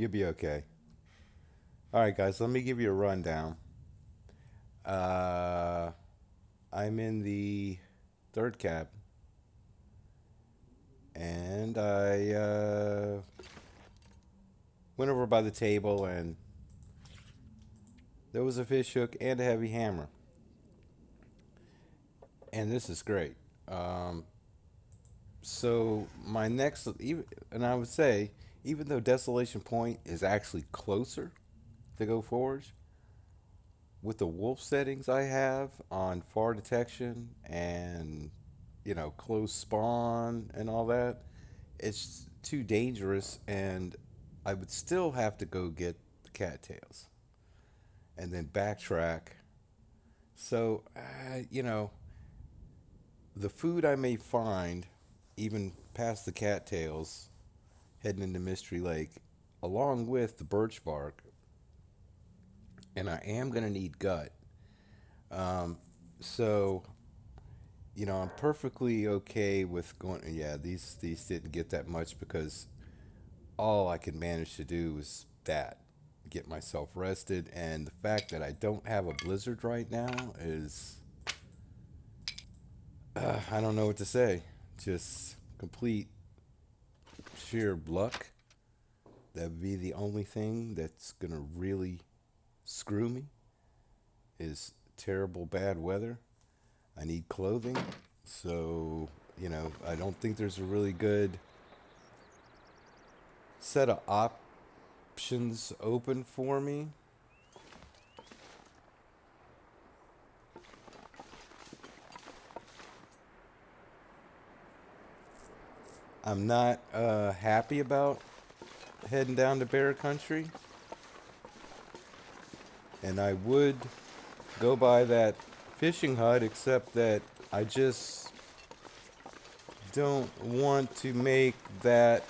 You'll be okay. All right, guys, let me give you a rundown. Uh, I'm in the third cab, and I went over by the table, and there was a fish hook and a heavy hammer. And this is great. Um, so my next, even, and I would say, even though Desolation Point is actually closer to go forward, with the wolf settings I have on far detection and close spawn and all that, it's too dangerous, and I would still have to go get the cattails and then backtrack. So, the food I may find, even past the cattails, heading into Mystery Lake, along with the birch bark, and I am gonna need gut. Um, so I'm perfectly okay with going. Yeah, these didn't get that much because all I could manage to do was that, get myself rested, and the fact that I don't have a blizzard right now is I don't know what to say. Just complete sheer luck. That would be the only thing that's gonna really screw me is terrible bad weather. I need clothing, so I don't think there's a really good set of options open for me. I'm not happy about heading down to bear country, and I would go by that fishing hut, except that I just don't want to make that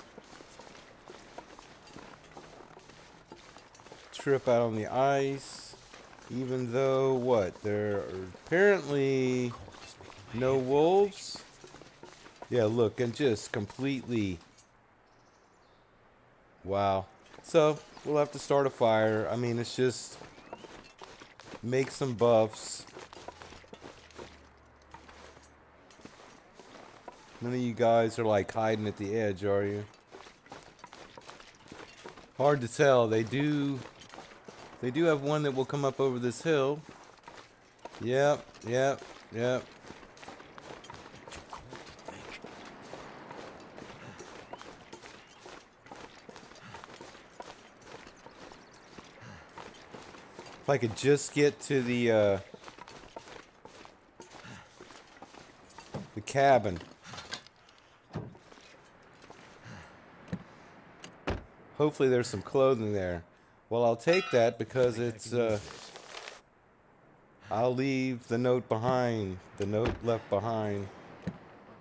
trip out on the ice, even though what there are apparently no wolves. Yeah, look, and just completely wow. So we'll have to start a fire. I mean, it's just make some buffs. None of you guys are like hiding at the edge, are you? Hard to tell. They do have one that will come up over this hill. Yep, yep, yep. If I could just get to the cabin. Hopefully there's some clothing there. Well, I'll take that because it's I'll leave the note behind. The note left behind.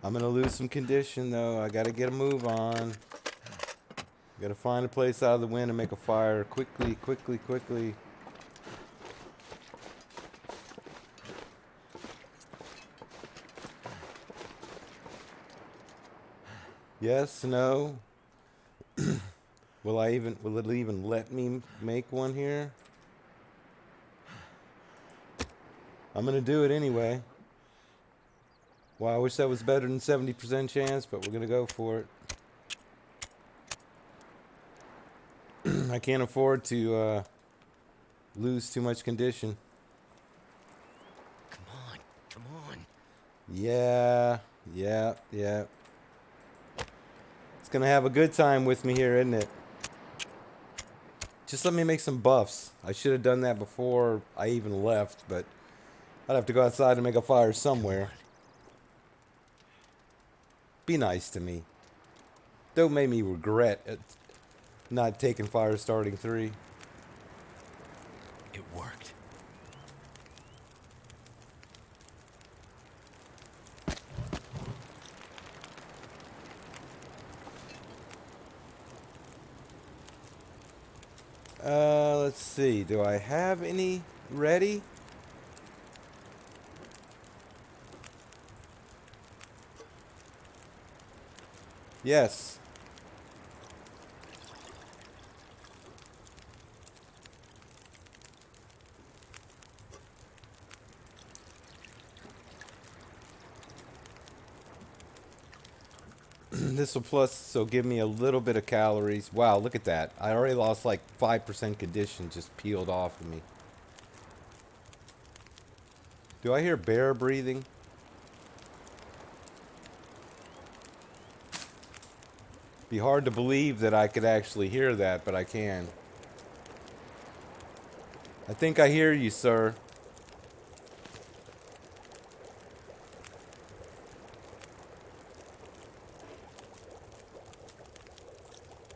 I'm gonna lose some condition though. I gotta get a move on. Gotta find a place out of the wind and make a fire quickly, quickly, quickly. Yes, no. Will it even let me make one here? I'm gonna do it anyway. Well, I wish that was better than 70% chance, but we're gonna go for it. I can't afford to lose too much condition. Come on, come on. Yeah, yeah, yeah. It's gonna have a good time with me here, isn't it? Just let me make some buffs. I should have done that before I even left, but I'd have to go outside and make a fire somewhere. Be nice to me. Don't make me regret it not taking fire starting 3. It worked. Let's see. Do I have any ready? Yes. This will plus, so give me a little bit of calories. Wow, look at that. I already lost like 5% condition just peeled off of me. Do I hear bear breathing? Be hard to believe that I could actually hear that, but I can. I think I hear you, sir.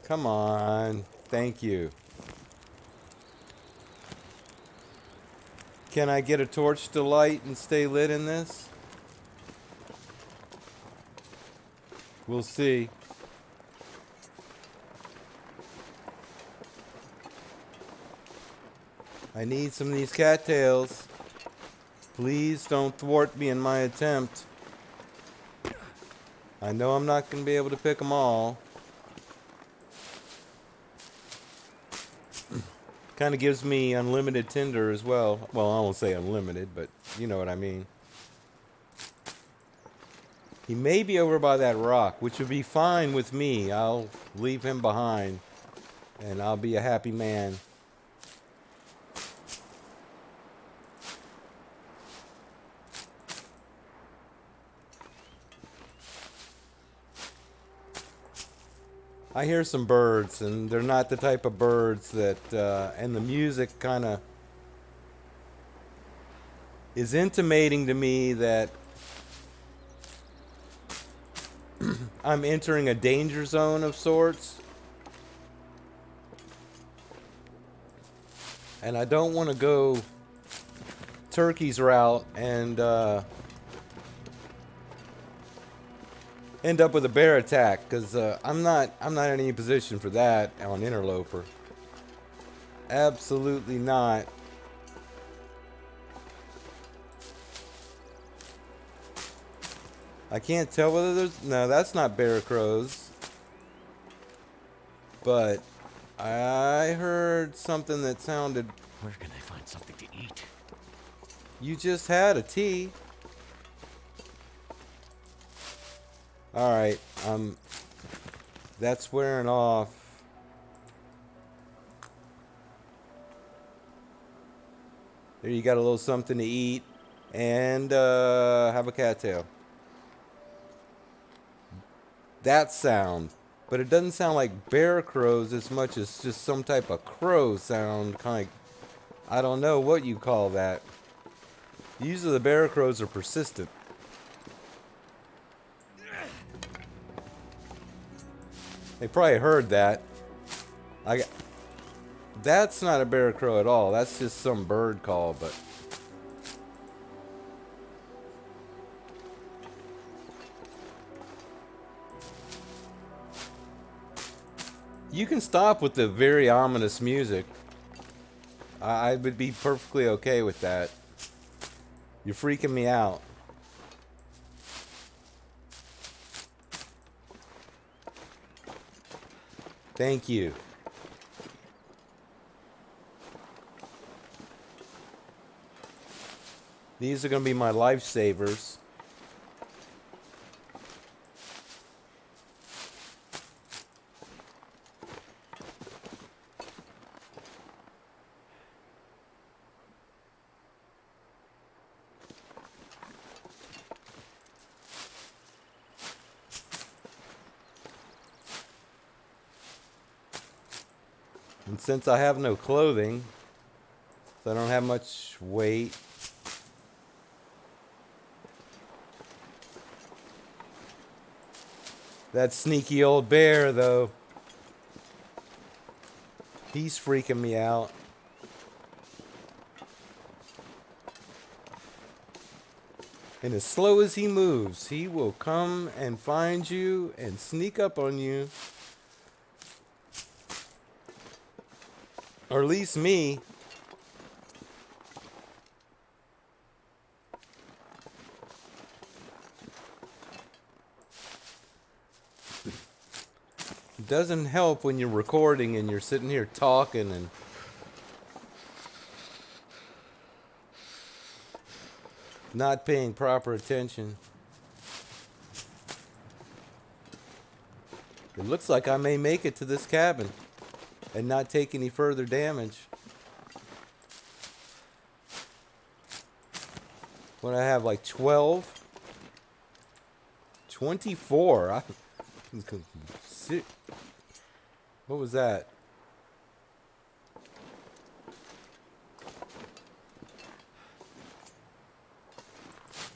Come on. Thank you. Can I get a torch to light and stay lit in this? We'll see. I need some of these cattails. Please don't thwart me in my attempt. I know I'm not going to be able to pick them all. Kind of gives me unlimited tinder as well. Well, I won't say unlimited, but you know what I mean. He may be over by that rock, which would be fine with me. I'll leave him behind, and I'll be a happy man. I hear some birds, and they're not the type of birds that, and the music kind of is intimating to me that I'm entering a danger zone of sorts. And I don't want to go Turkey's route and end up with a bear attack, because I'm not in any position for that on Interloper. Absolutely not. I can't tell whether there's... No, that's not bear crows. But I heard something that sounded... Where can I find something to eat? You just had a tea. Alright, that's wearing off. There you got a little something to eat. And, have a cattail. That sound. But it doesn't sound like bear crows as much as just some type of crow sound. Kind of, I don't know what you call that. Usually the bear crows are persistent. They probably heard that. That's not a bear crow at all. That's just some bird call, but... You can stop with the very ominous music. I would be perfectly okay with that. You're freaking me out. Thank you. These are going to be my lifesavers. And since I have no clothing, so I don't have much weight, that sneaky old bear, though, he's freaking me out. And as slow as he moves, he will come and find you and sneak up on you. Or at least me. It doesn't help when you're recording and you're sitting here talking and not paying proper attention. It looks like I may make it to this cabin and not take any further damage. What I have, like 12? 24? What was that?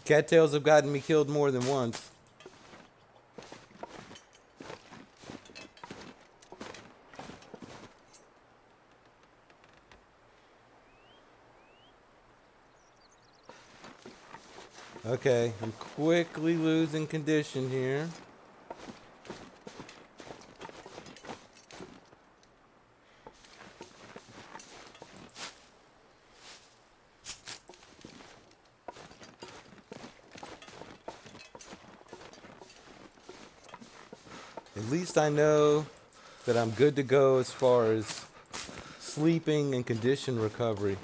Cattails have gotten me killed more than once. Okay, I'm quickly losing condition here. At least I know that I'm good to go as far as sleeping and condition recovery.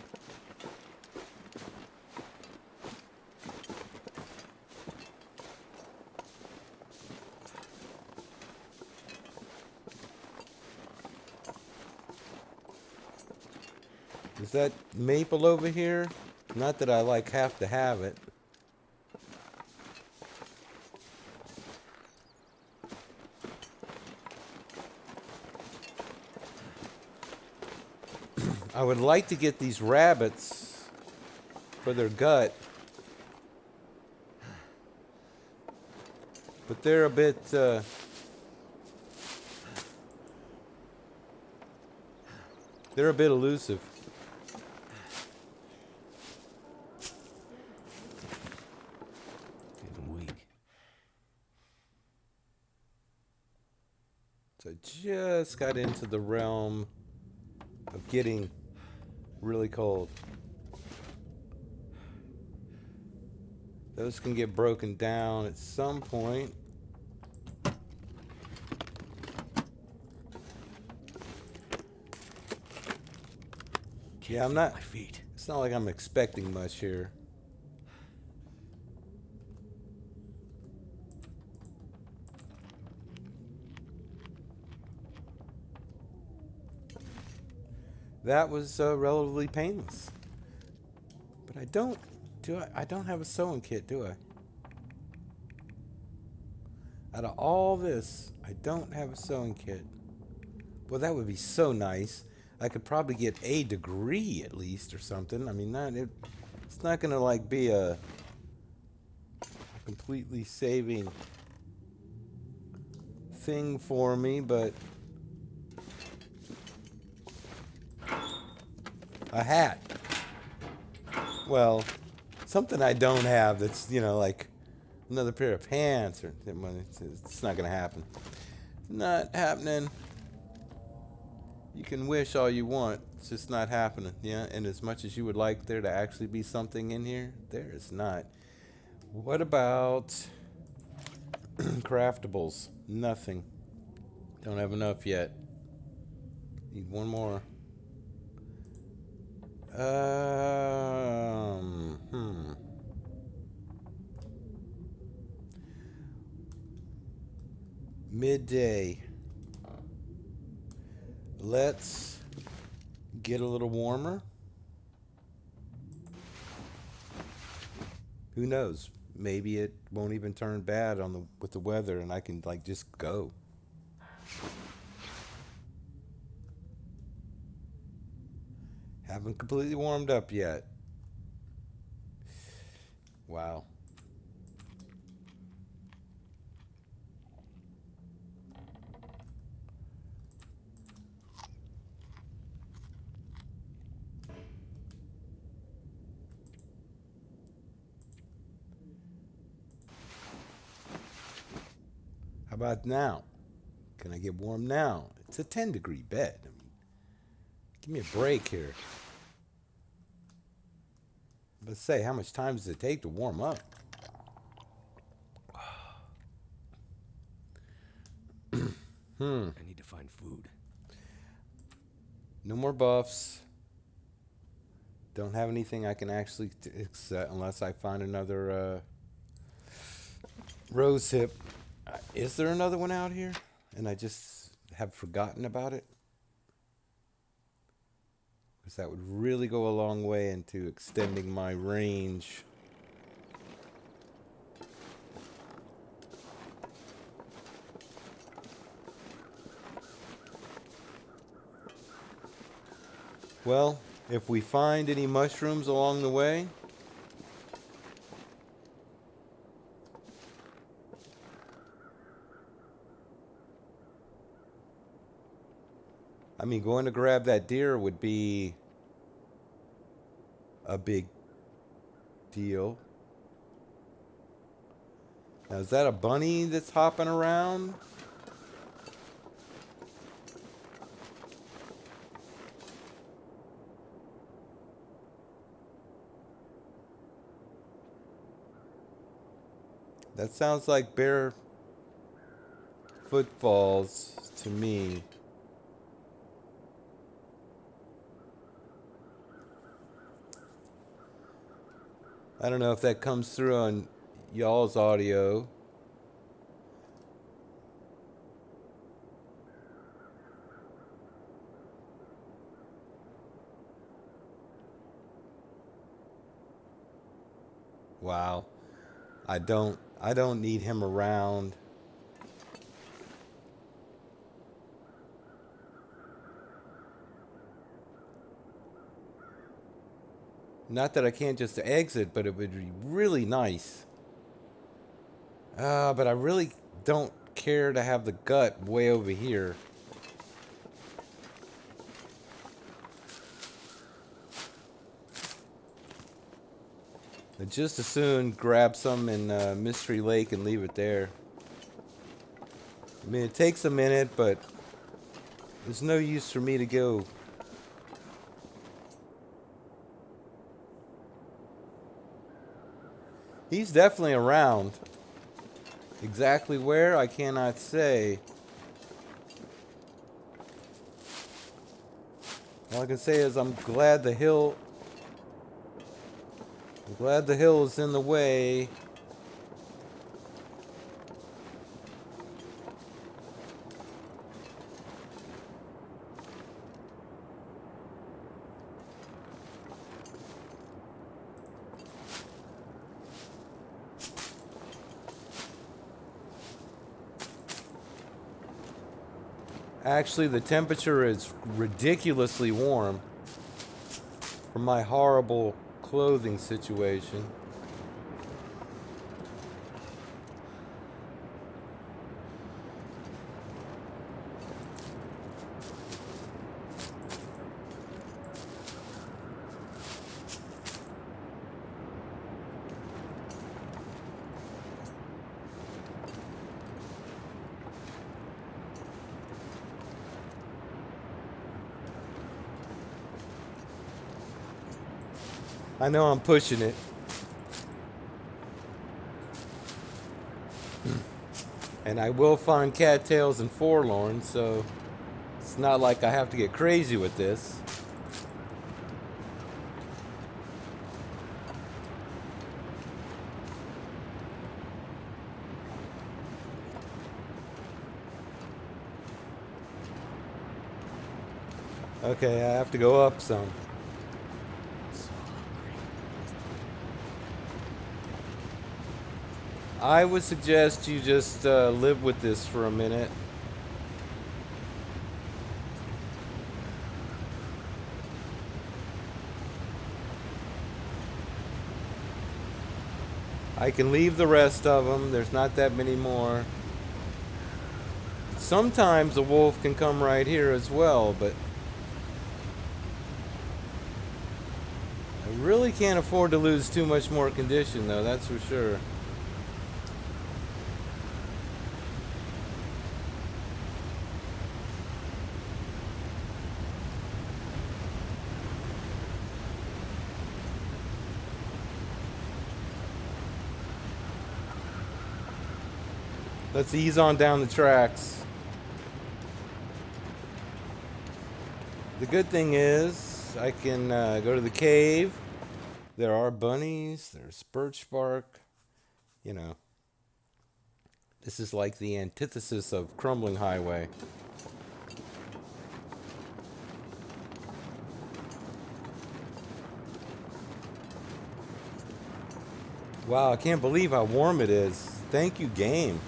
Is that maple over here? Not that I like have to have it. I would like to get these rabbits for their gut, but they're a bit elusive. Getting weak. So I just got into the realm of getting really cold. Those can get broken down at some point. Yeah, I'm not. My feet. It's not like I'm expecting much here. That was relatively painless. But I don't have a sewing kit, do I? Out of all this, I don't have a sewing kit. Well, that would be so nice. I could probably get a degree at least or something. I mean, it's not gonna like be a completely saving thing for me, but a hat. Well, something I don't have that's, like another pair of pants or it's not gonna happen. Not happening. You can wish all you want. It's just not happening. Yeah, and as much as you would like there to actually be something in here, there is not. What about craftables? Nothing. Don't have enough yet. Need one more. Midday. Let's get a little warmer. Who knows? Maybe it won't even turn bad with the weather, and I can just go. Haven't completely warmed up yet. Wow. How about now? Can I get warm now? It's a 10-degree bed. I mean, give me a break here. Let's say, how much time does it take to warm up? I need to find food. No more buffs. Don't have anything I can actually accept unless I find another rose hip. Is there another one out here? and I just have forgotten about it. Because that would really go a long way into extending my range. Well, if we find any mushrooms along the way, I mean, going to grab that deer would be a big deal. Now, is that a bunny that's hopping around? That sounds like bare footfalls to me. I don't know if that comes through on y'all's audio. Wow. I don't need him around. Not that I can't just exit, but it would be really nice. But I really don't care to have the gut way over here. I'd just as soon grab some in Mystery Lake and leave it there. I mean, it takes a minute, but there's no use for me to go. He's definitely around. Exactly where, I cannot say. All I can say is I'm glad the hill is in the way. Actually, the temperature is ridiculously warm for my horrible clothing situation. I know I'm pushing it. And I will find cattails and forlorn, so it's not like I have to get crazy with this. Okay, I have to go up some. I would suggest you just live with this for a minute. I can leave the rest of them. There's not that many more. Sometimes a wolf can come right here as well, but I really can't afford to lose too much more condition, though, that's for sure. Let's ease on down the tracks. The good thing is I can go to the cave. There are bunnies. There's birch bark. You know, This is like the antithesis of crumbling highway. Wow, I can't believe how warm it is. Thank you, game.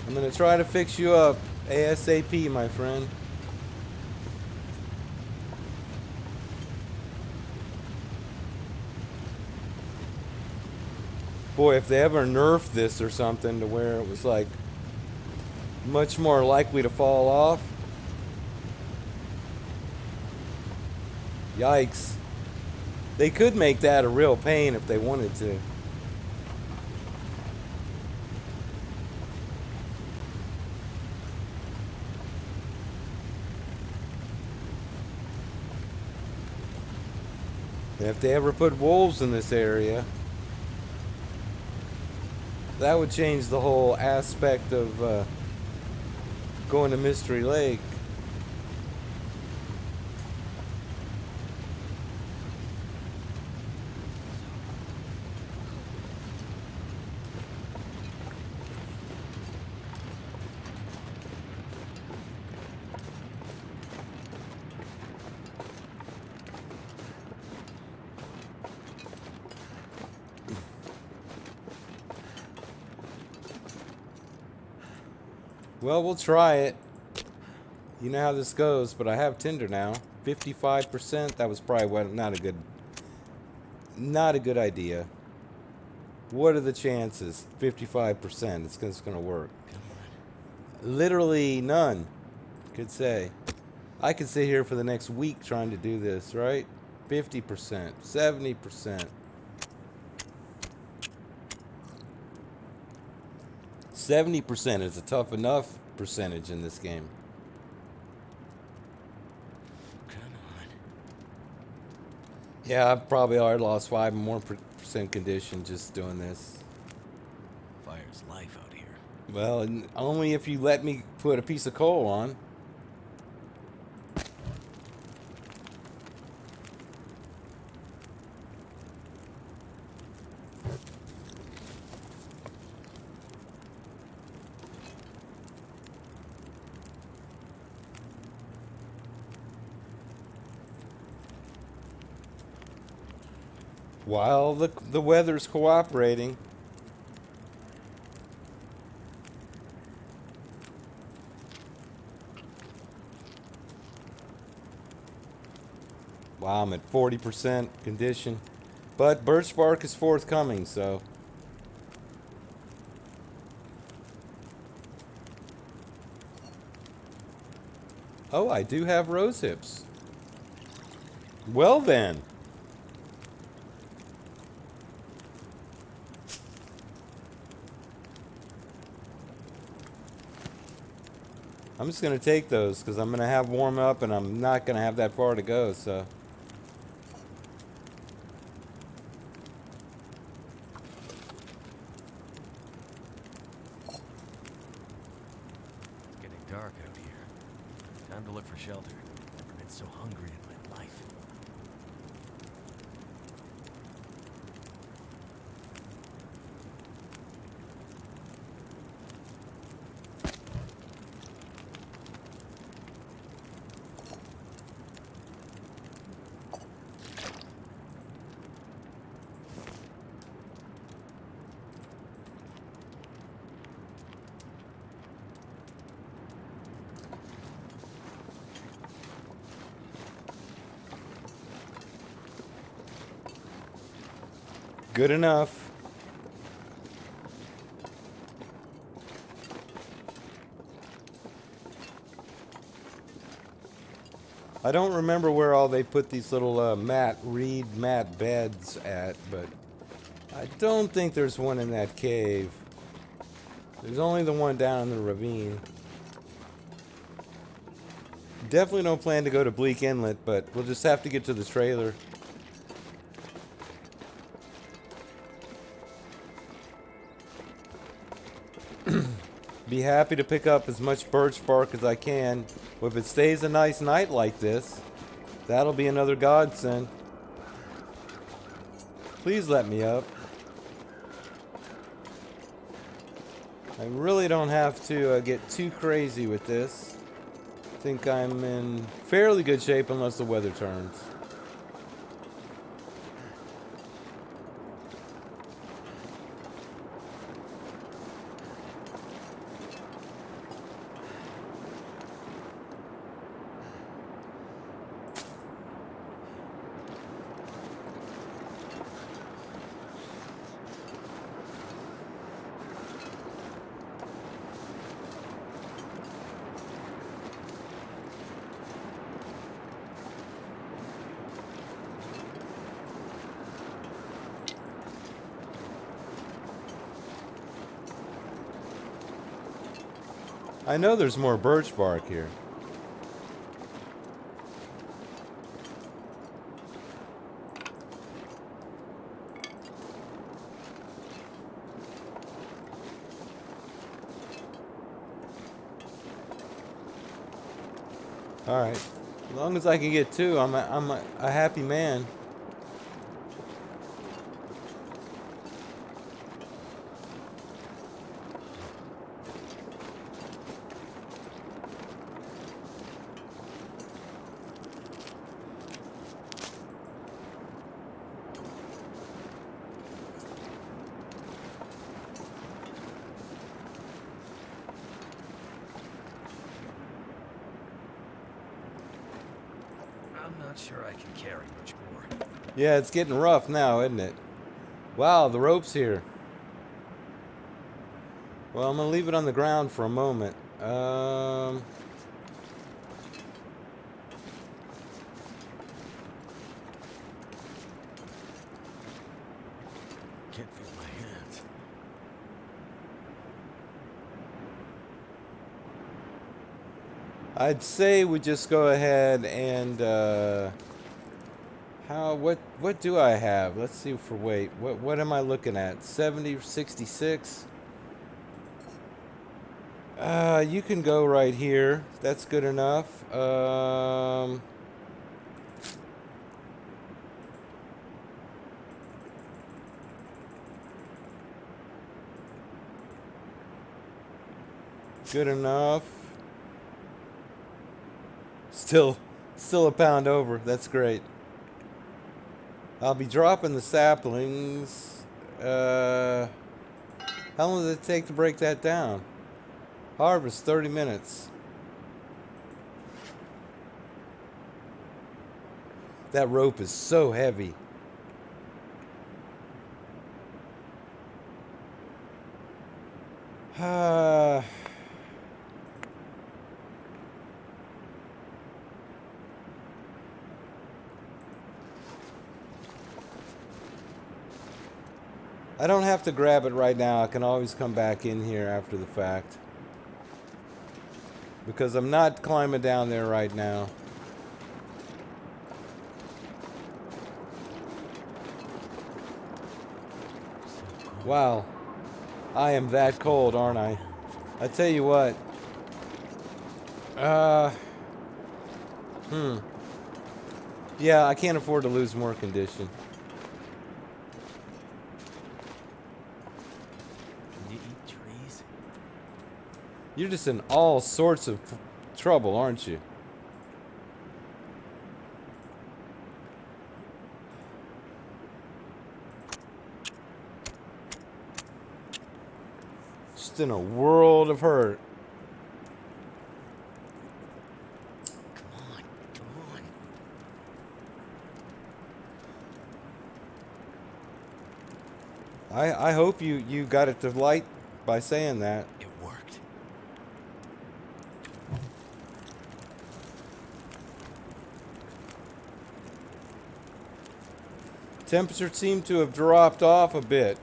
I'm gonna try to fix you up ASAP, my friend. Boy, if they ever nerfed this or something to where it was like much more likely to fall off. Yikes. They could make that a real pain if they wanted to. And if they ever put wolves in this area, that would change the whole aspect of going to Mystery Lake. Well, we'll try it. You know how this goes, but I have Tinder now. 55%. That was probably not a good idea. What are the chances? 55%. It's gonna work. Literally none. Could say. I could sit here for the next week trying to do this, right? 50%, 70%. 70% is a tough enough percentage in this game. Come on. Yeah, I've probably already lost 5 more percent condition just doing this. Fire's life out here. Well, only if you let me put a piece of coal on. While the weather's cooperating. Wow, I'm at 40% condition. But birch bark is forthcoming, so. Oh, I do have rose hips. Well then. I'm just going to take those because I'm going to have warm up and I'm not going to have that far to go, so. It's getting dark out here. Time to look for shelter. Never been so hungry in my life. Good enough. I don't remember where all they put these little mat beds at, but I don't think there's one in that cave. There's only the one down in the ravine. Definitely don't plan to go to Bleak Inlet, but we'll just have to get to the trailer. Be happy to pick up as much birch bark as I can. If it stays a nice night like this, that'll be another godsend. Please let me up. I really don't have to get too crazy with this. I think I'm in fairly good shape unless the weather turns. I know there's more birch bark here. Alright. As long as I can get two, I'm a happy man. I'm not sure I can carry much more. Yeah, it's getting rough now, isn't it? Wow, the rope's here. Well, I'm gonna leave it on the ground for a moment. Can't feel my hands. I'd say we just go ahead and what do I have? Let's see for weight. What am I looking at? 70 or 66? You can go right here. That's good enough. Good enough. Still a pound over. That's great. I'll be dropping the saplings. How long does it take to break that down? Harvest 30 minutes. That rope is so heavy. I don't have to grab it right now. I can always come back in here after the fact. Because I'm not climbing down there right now. Wow. I am that cold, aren't I? I tell you what. Yeah, I can't afford to lose more condition. Can you eat trees? You're just in all sorts of trouble, aren't you? Just in a world of hurt. Come on, come on. I hope you got it to light by saying that. It worked. Temperature seemed to have dropped off a bit.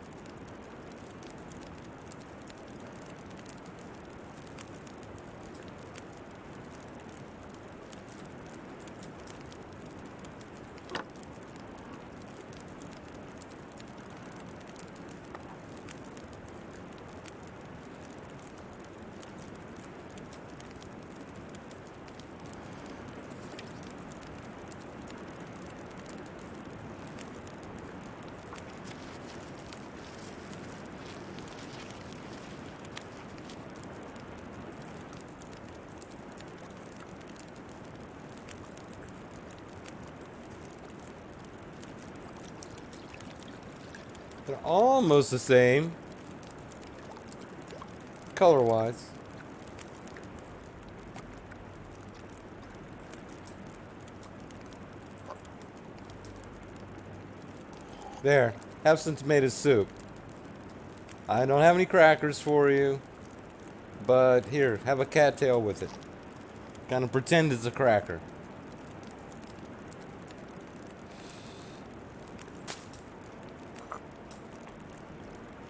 They're almost the same, color-wise. There, have some tomato soup. I don't have any crackers for you, but here, have a cattail with it. Kind of pretend it's a cracker.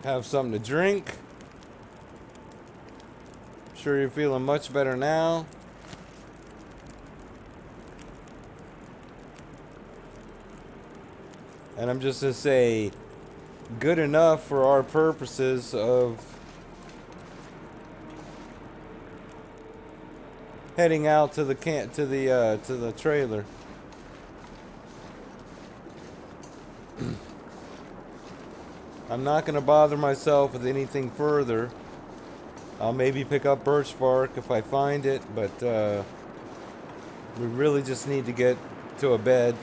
Have something to drink. Sure you're feeling much better now. And I'm just gonna say, good enough for our purposes of heading out to the to the trailer. I'm not gonna bother myself with anything further. I'll maybe pick up birch bark if I find it, but we really just need to get to a bed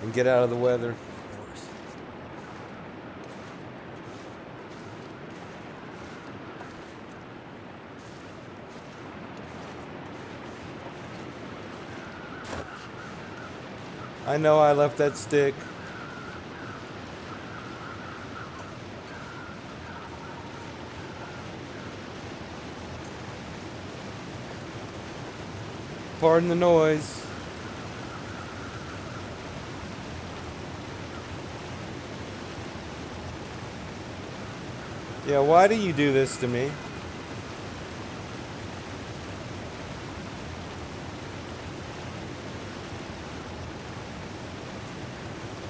and get out of the weather. Horse. I know I left that stick. Pardon the noise. Yeah, why do you do this to me?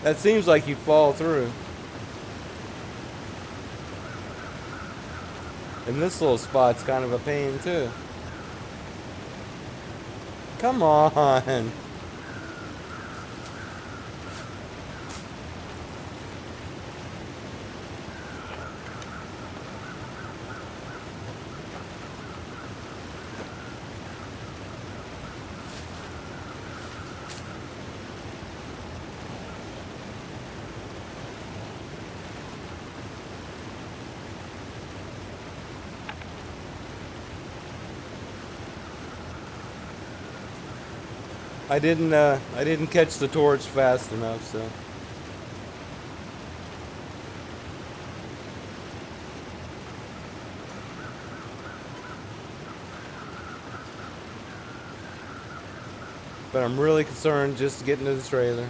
That seems like you'd fall through. And this little spot's kind of a pain too. Come on. I didn't catch the torch fast enough, so. But I'm really concerned just getting to the trailer.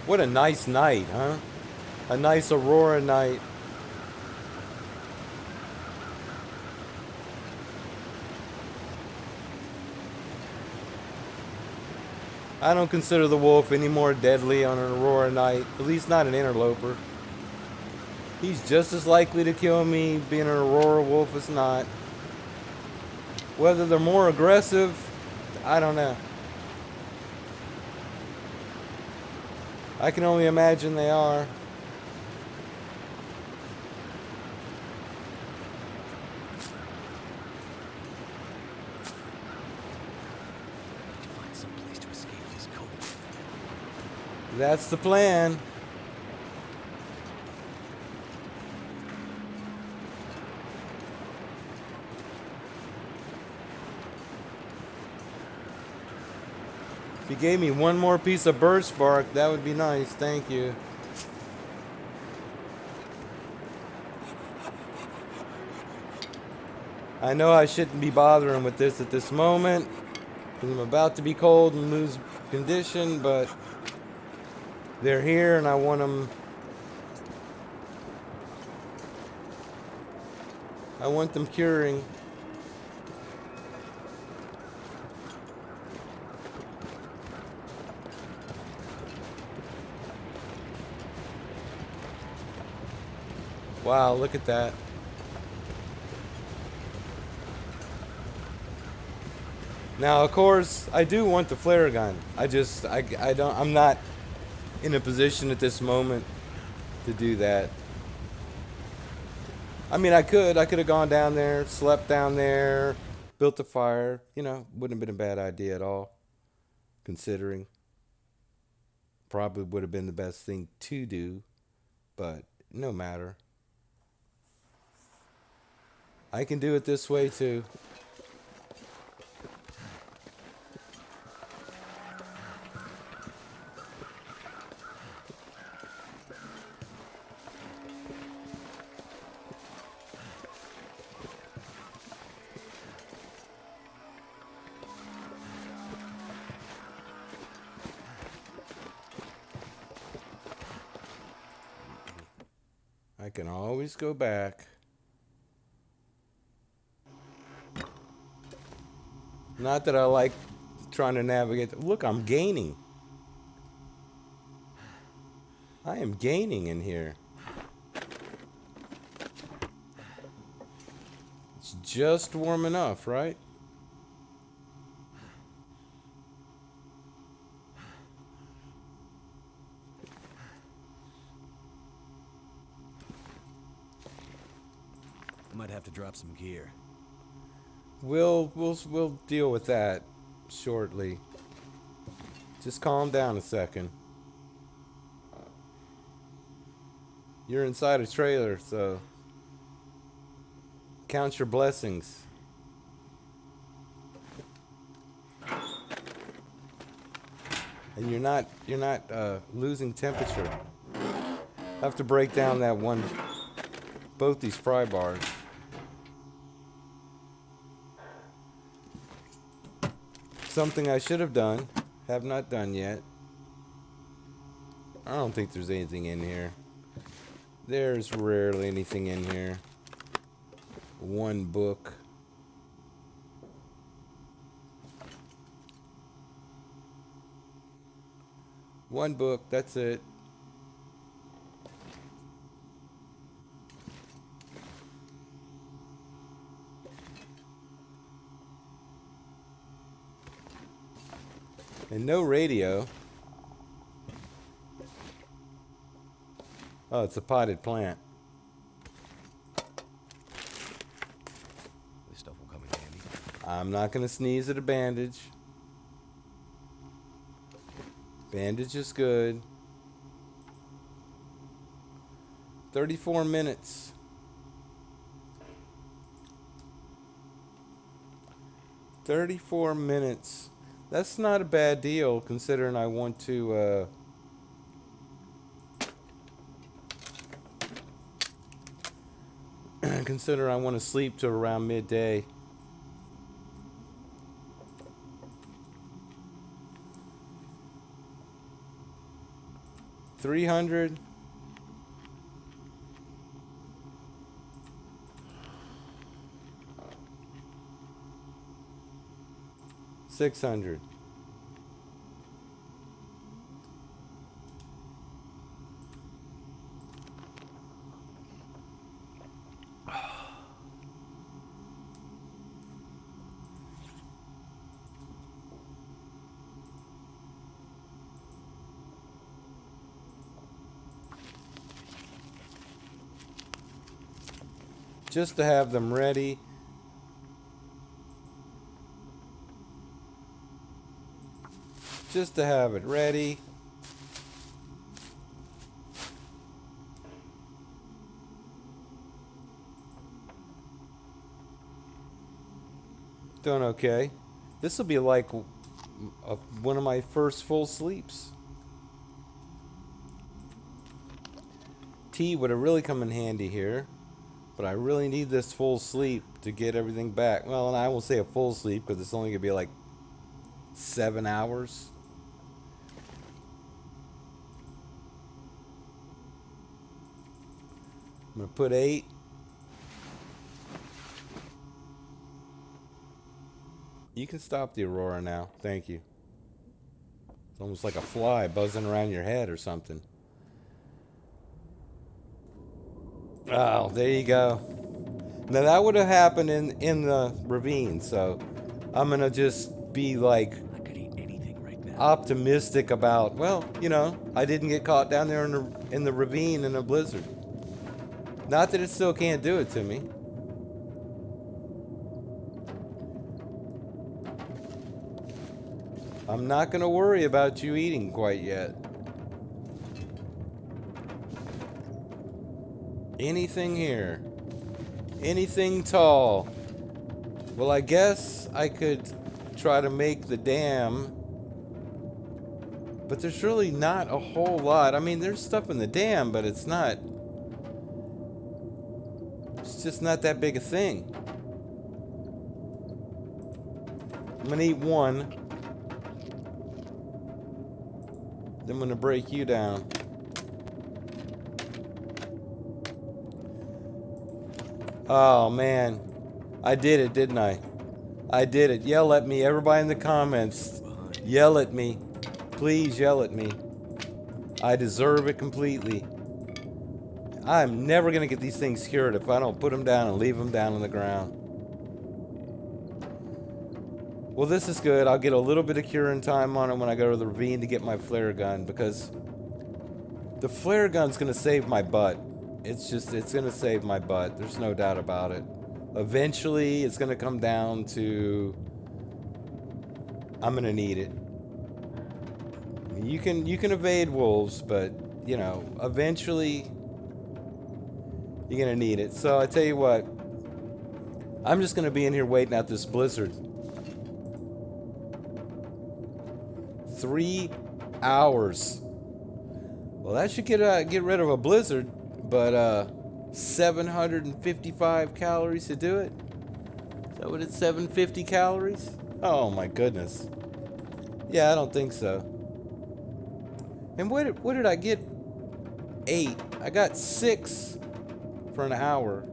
What a nice night, huh? A nice aurora night. I don't consider the wolf any more deadly on an aurora night, at least not an interloper. He's just as likely to kill me being an aurora wolf as not. Whether they're more aggressive, I don't know. I can only imagine they are. Find some place to escape this cold. That's the plan. If you gave me one more piece of birch bark, that would be nice. Thank you. I know I shouldn't be bothering with this at this moment, because I'm about to be cold and lose condition, but they're here and I want them. I want them curing. Wow, look at that. Now, of course, I do want the flare gun. I'm not in a position at this moment to do that. I mean, I could have gone down there, slept down there, built a fire. You know, wouldn't have been a bad idea at all, considering. Probably would have been the best thing to do, but no matter. I can do it this way too. I can always go back. Not that I like trying to navigate. Look, I'm gaining. I am gaining in here. It's just warm enough, right? I might have to drop some gear. We'll deal with that shortly. Just calm down a second. You're inside a trailer, so count your blessings. And you're not losing temperature. I have to break down that one, both these pry bars. Something I should have done, have not done yet. I don't think there's anything in here. There's rarely anything in here. One book. One book, that's it. And no radio. Oh, it's a potted plant. This stuff will come in handy. I'm not going to sneeze at a bandage. Bandage is good. 34 minutes. 34 minutes. That's not a bad deal considering I want to consider I want to sleep till around midday. $300. $600. Just to have them ready. Just to have it ready. Doing okay. This will be like one of my first full sleeps. Tea would have really come in handy here. But I really need this full sleep to get everything back. Well, and I will say a full sleep because it's only going to be like 7 hours. I'm going to put 8. You can stop the aurora now. Thank you. It's almost like a fly buzzing around your head or something. Oh, there you go. Now that would have happened in the ravine, so I'm gonna just be like I could eat anything right now. optimistic about. Well, you know, I didn't get caught down there in the ravine in a blizzard. Not that it still can't do it to me. I'm not gonna worry about you eating quite yet. Anything here? Anything tall? Well, I guess I could try to make the dam. But there's really not a whole lot. I mean, there's stuff in the dam, but it's not. It's just not that big a thing. I'm gonna eat one. Then I'm gonna break you down. Oh man, I did it, didn't I? I did it. Yell at me, everybody in the comments. Yell at me. Please yell at me. I deserve it completely. I'm never gonna get these things cured if I don't put them down and leave them down on the ground. Well, this is good. I'll get a little bit of curing time on it when I go to the ravine to get my flare gun, because the flare gun's gonna save my butt. It's gonna save my butt. There's no doubt about it. Eventually, it's gonna come down to I'm gonna need it. You can evade wolves, but you know, eventually you're gonna need it. So I tell you what, I'm just gonna be in here waiting out this blizzard. 3 hours. Well, that should get rid of a blizzard, but 755 calories to do it. Is that what it's 750 calories? Oh my goodness. Yeah, I don't think so. And what did I get? 8. I got 6 for an hour.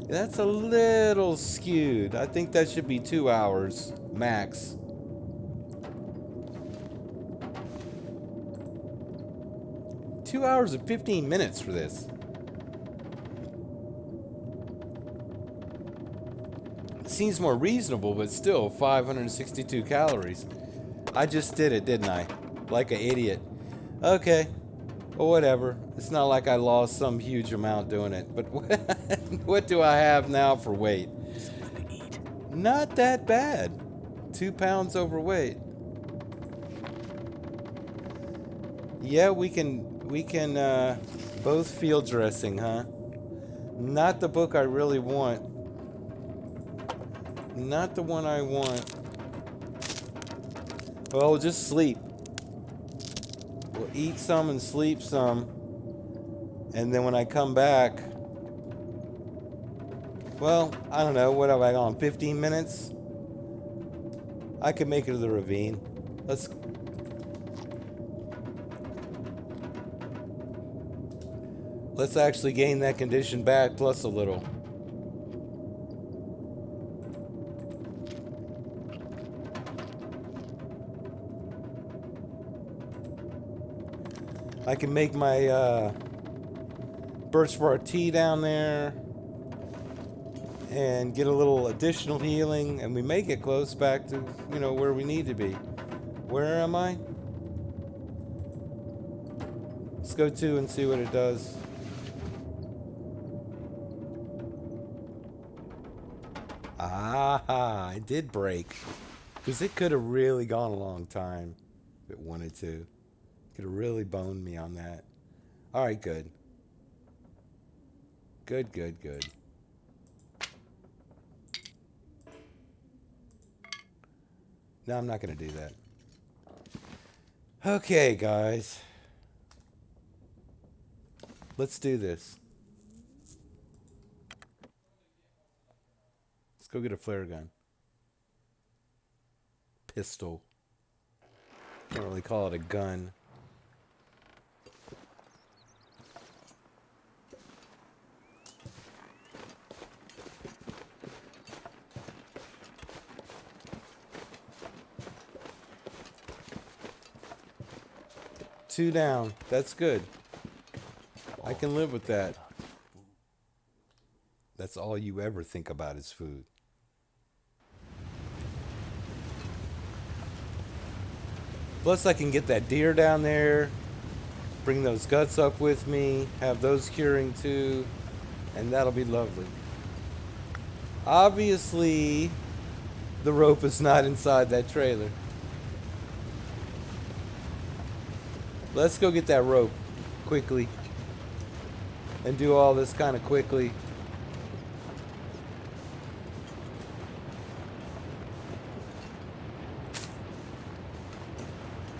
That's a little skewed. I think that should be 2 hours max. Two hours and 15 minutes for this. Seems more reasonable, but still 562 calories. I just did it, didn't I? Like an idiot. Okay. Well, whatever. It's not like I lost some huge amount doing it. But what do I have now for weight? Not that bad. 2 pounds overweight. Yeah, we can both field dressing, huh? Not the book I really want. Not the one I want. Well, we'll just sleep. We'll eat some and sleep some. And then when I come back, well, I don't know, what have I gone, 15 minutes? I could make it to the ravine. Let's actually gain that condition back, plus a little. I can make my birch bark tea down there and get a little additional healing, and we may get close back to, you know, where we need to be. Where am I? Let's go to and see what it does. Ah, it did break. Because it could have really gone a long time if it wanted to. Could have really boned me on that. Alright, good. Good, good, good. No, I'm not going to do that. Okay, guys. Let's do this. Let's go get a flare gun. Pistol. Can't really call it a gun. Two down. That's good. I can live with that. That's all you ever think about is food. Plus I can get that deer down there, bring those guts up with me, have those curing too, and that'll be lovely. Obviously, the rope is not inside that trailer. Let's go get that rope quickly. and do all this kind of quickly.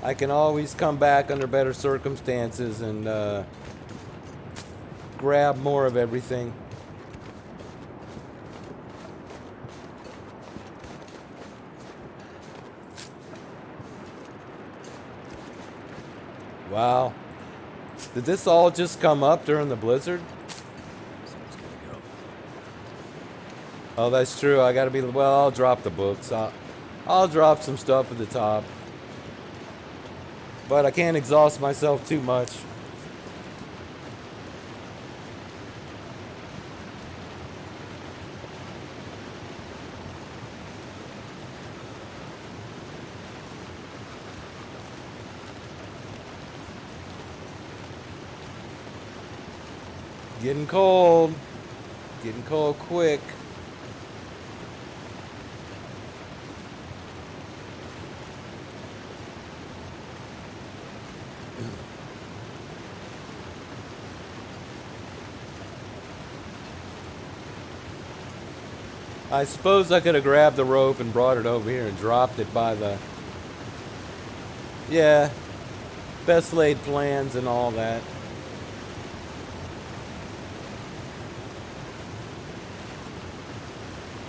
I can always come back under better circumstances and grab more of everything. Wow. Did this all just come up during the blizzard? Someone's gonna go. Oh, that's true. I gotta be. Well, I'll drop the books. I'll drop some stuff at the top. But I can't exhaust myself too much. Getting cold. Getting cold quick. I suppose I could have grabbed the rope and brought it over here and dropped it by the... Yeah. Best laid plans and all that.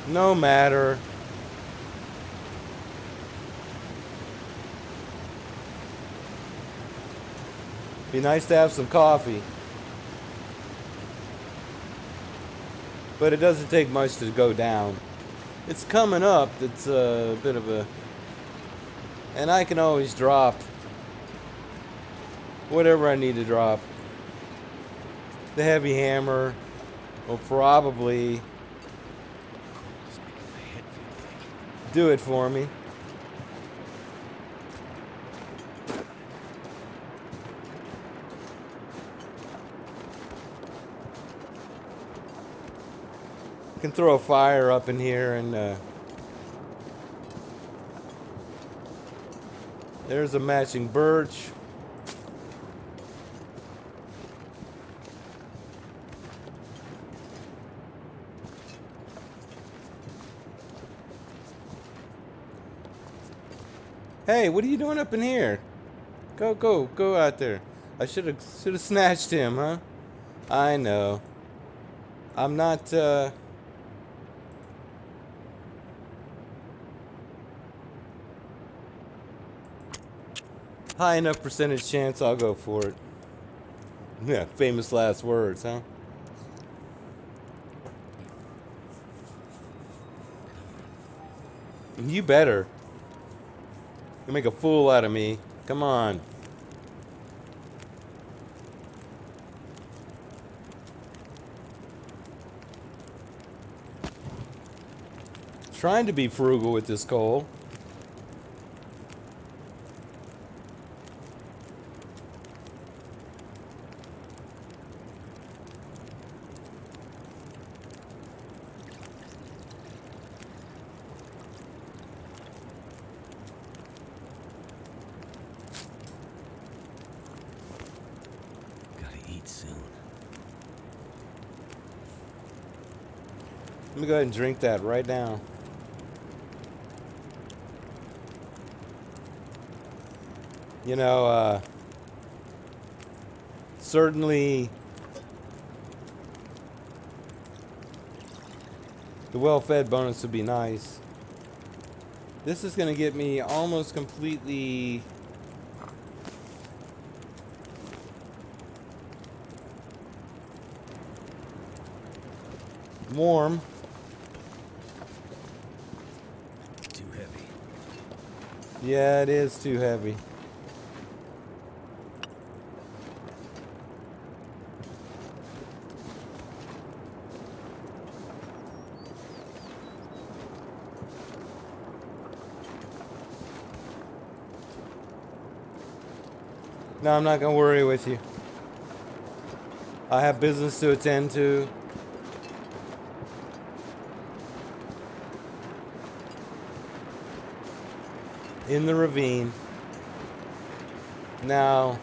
No matter. Be nice to have some coffee. But it doesn't take much to go down. It's coming up. It's a bit of a... And I can always drop whatever I need to drop. The heavy hammer will probably Just making my head feel thick. do it for me. I can throw a fire up in here and there's a matching birch. Hey, what are you doing up in here? Go out there. I should have snatched him, huh? I know. I'm not high enough percentage chance I'll go for it. Yeah, famous last words, huh? You better. You make a fool out of me. Come on. Trying to be frugal with this coal. Gotta eat soon. Let me go ahead and drink that right now. You know, certainly the well-fed bonus would be nice. This is going to get me almost completely warm. Too heavy. Yeah, it is too heavy. No, I'm not going to worry with you. I have business to attend to. In the ravine. Now,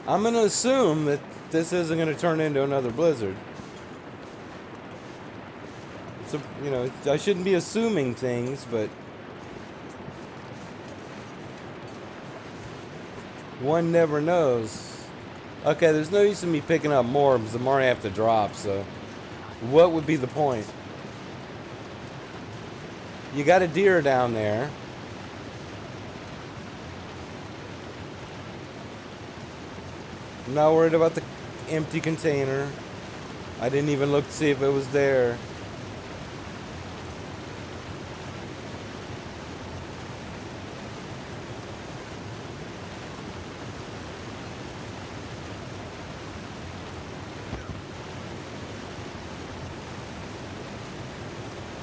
I'm going to assume that this isn't going to turn into another blizzard. So, you know, I shouldn't be assuming things, but one never knows. Okay, there's no use in me picking up more because the more I have to drop, so what would be the point? You got a deer down there. I'm not worried about the empty container. I didn't even look to see if it was there.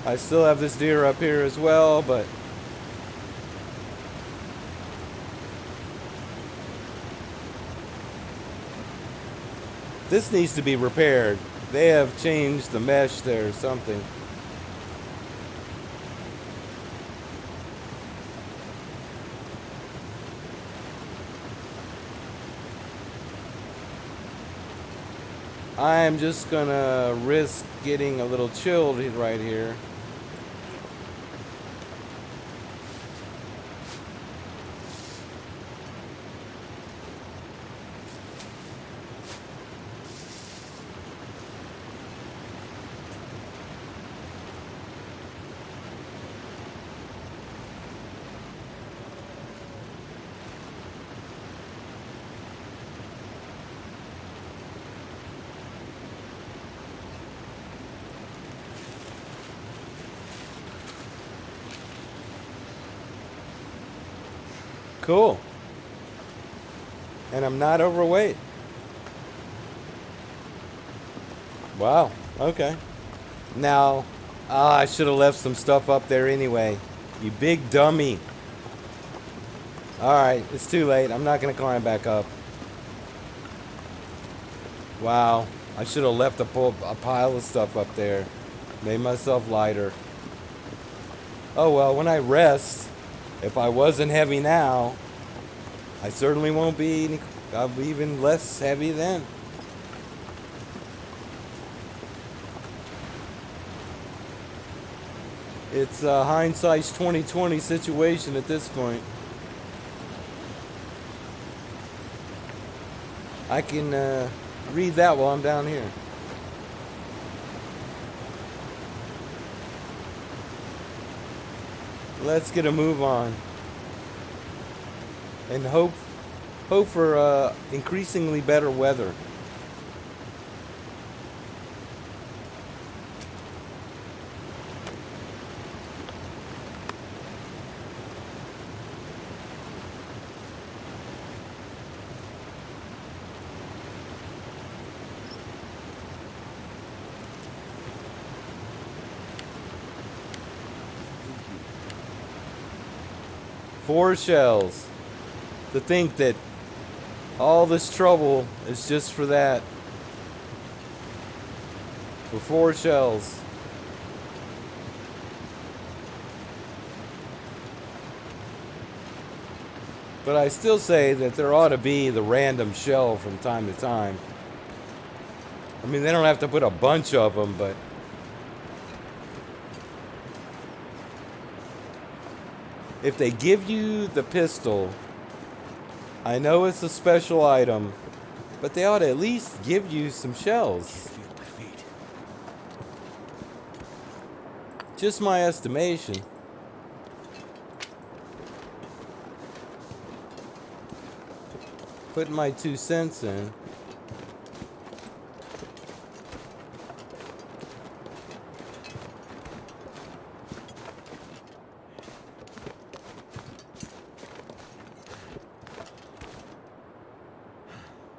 I still have this deer up here as well, but this needs to be repaired. They have changed the mesh there or something. I'm just gonna risk getting a little chilled right here. Cool. And I'm not overweight. Wow. Okay. Now, I should have left some stuff up there anyway. You big dummy. Alright, it's too late. I'm not going to climb back up. Wow. I should have left a pile of stuff up there. Made myself lighter. Oh well, when I rest, if I wasn't heavy now, I certainly won't be. I'll be even less heavy then. It's a hindsight's 2020 situation at this point. I can read that while I'm down here. Let's get a move on. And hope for increasingly better weather. Four shells. To think that all this trouble is just for that. For 4 shells. But I still say that there ought to be the random shell from time to time. I mean, they don't have to put a bunch of them, but if they give you the pistol, I know it's a special item, but they ought to at least give you some shells. Feel my feet. Just my estimation. Putting my 2 cents in.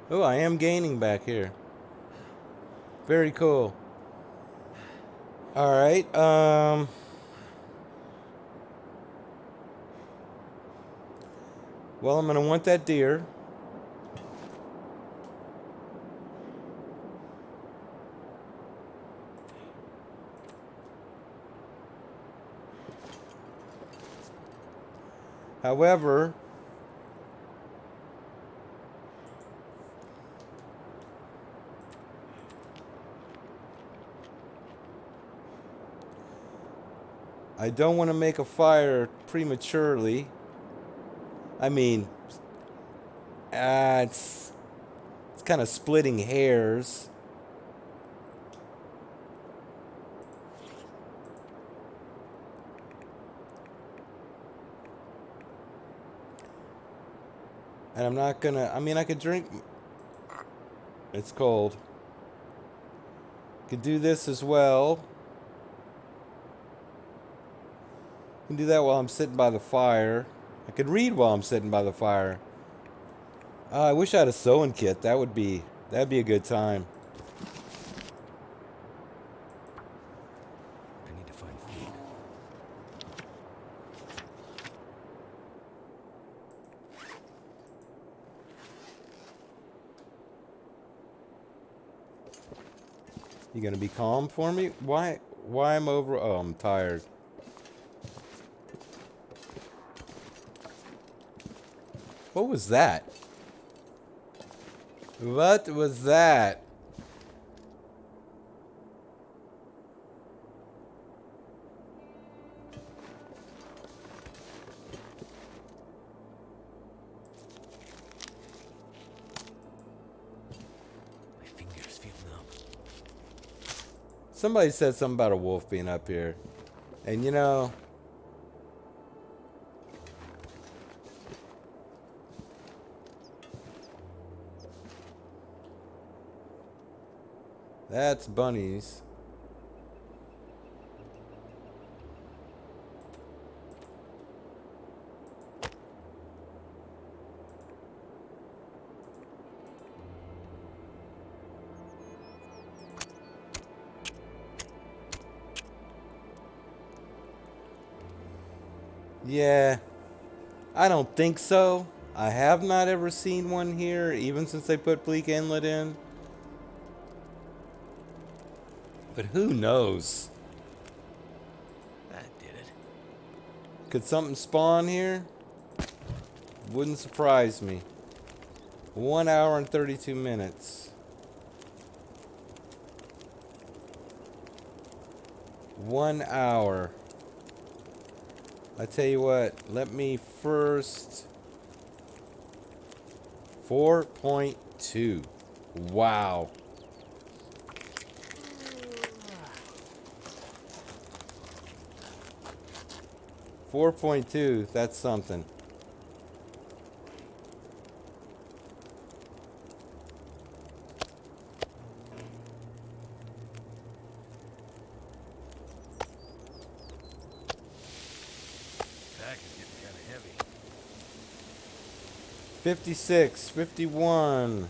Oh, I am gaining back here. Very cool. All right. Well, I'm going to want that deer. However, I don't want to make a fire prematurely. I mean, it's kind of splitting hairs. And I'm not gonna, I mean, I could drink. It's cold. Could do this as well. Can do that while I'm sitting by the fire. I could read while I'm sitting by the fire. I wish I had a sewing kit. That'd be a good time. I need to find food. You gonna be calm for me? Why I'm over? Oh, I'm tired. What was that? What was that? My fingers feel numb. Somebody said something about a wolf being up here. And you know, that's bunnies. Yeah, I don't think so. I have not ever seen one here, even since they put Bleak Inlet in. But who knows? That did it. Could something spawn here? Wouldn't surprise me. 1 hour and 32 minutes. 1 hour. I tell you what, let me first. 4.2. Wow. 4.2, that's something. Pack is getting kind of heavy. 56, 51.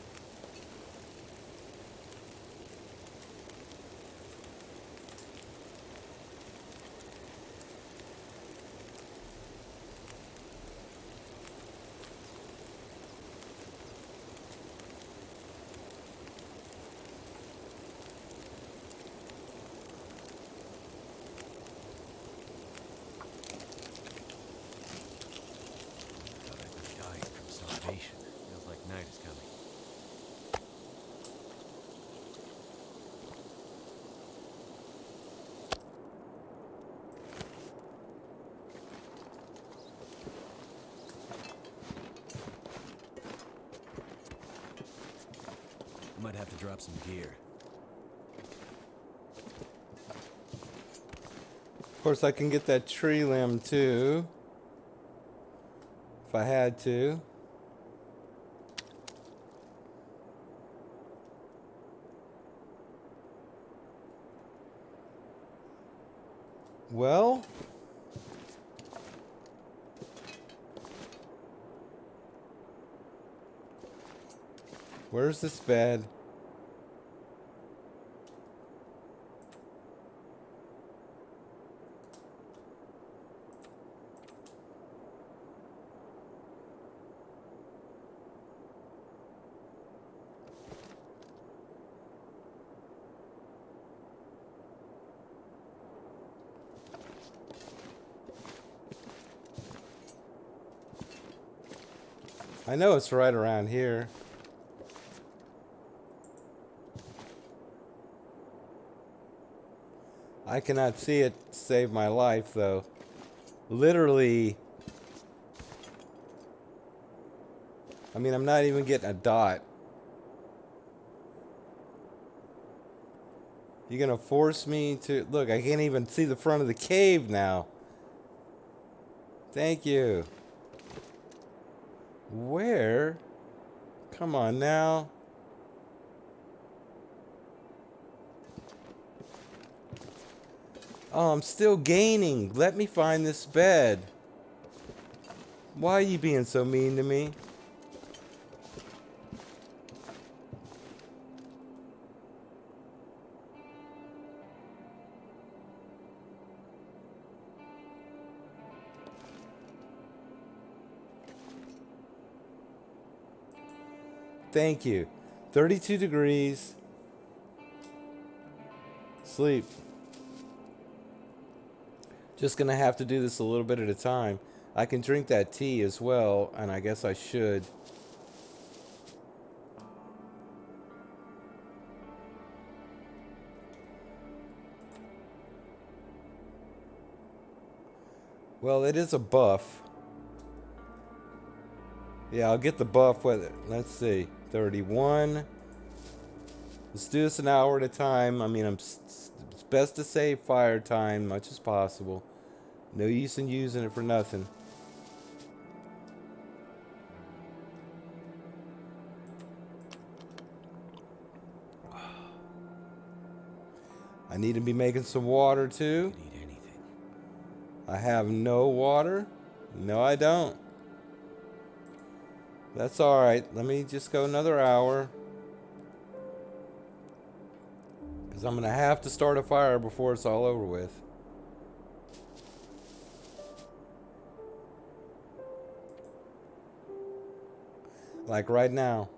Thought I'd be dying from starvation. Feels like night is coming. Might have to drop some gear. Of course, I can get that tree limb too. If I had to. Well, where's this bed? I know it's right around here. I cannot see it save my life, though. Literally, I mean, I'm not even getting a dot. You're gonna force me to... Look, I can't even see the front of the cave now. Thank you. Where? Come on now. Oh, I'm still gaining. Let me find this bed. Why are you being so mean to me? Thank you. 32 degrees. Sleep. Just gonna have to do this a little bit at a time. I can drink that tea as well, and I guess I should. Well, it is a buff. Yeah, I'll get the buff with it. Let's see. 31. Let's do this an hour at a time. I mean, it's best to save fire time much as possible. No use in using it for nothing. I need to be making some water too. Could eat anything. I have no water. No, I don't. That's alright. Let me just go another hour. Because I'm going to have to start a fire before it's all over with. Like right now.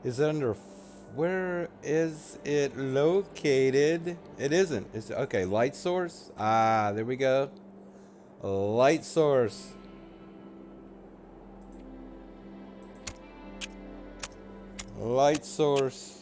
Is it under... Where is it located? It isn't. It's okay. Light source. Ah, there we go. Light source. Light source.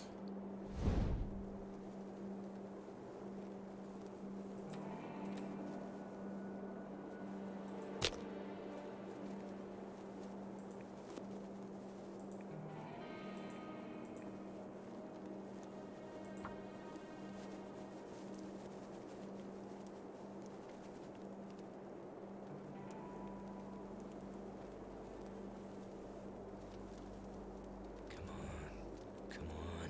Come on.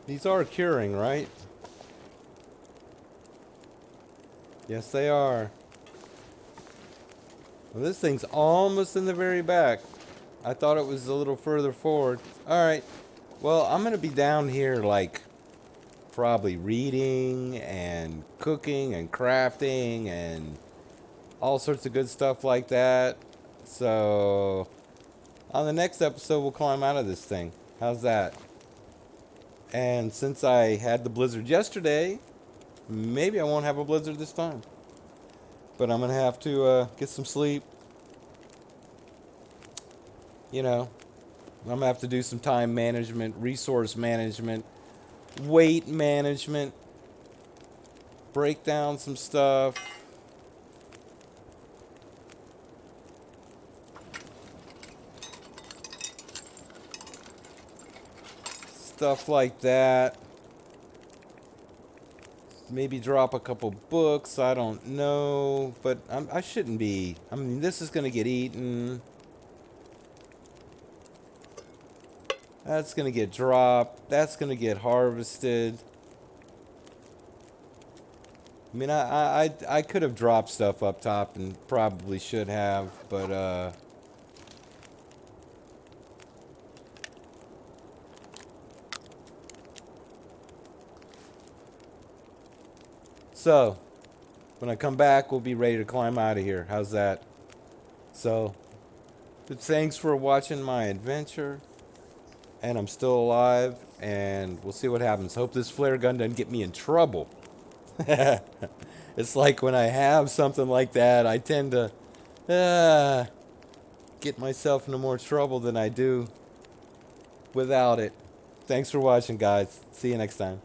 These are curing, right? Yes, they are. Well, this thing's almost in the very back. I thought it was a little further forward. Alright. Well, I'm going to be down here, like, probably reading and cooking and crafting and all sorts of good stuff like that. So, on the next episode, we'll climb out of this thing. How's that? And since I had the blizzard yesterday, maybe I won't have a blizzard this time. But I'm going to have to get some sleep. You know, I'm going to have to do some time management, resource management, weight management, break down some stuff. Stuff like that. Maybe drop a couple books. I don't know. But I shouldn't be. I mean, this is going to get eaten. That's going to get dropped. That's going to get harvested. I mean, I could have dropped stuff up top and probably should have. But, So, when I come back, we'll be ready to climb out of here. How's that? So, thanks for watching my adventure. And I'm still alive. And we'll see what happens. Hope this flare gun doesn't get me in trouble. It's like when I have something like that, I tend to get myself into more trouble than I do without it. Thanks for watching, guys. See you next time.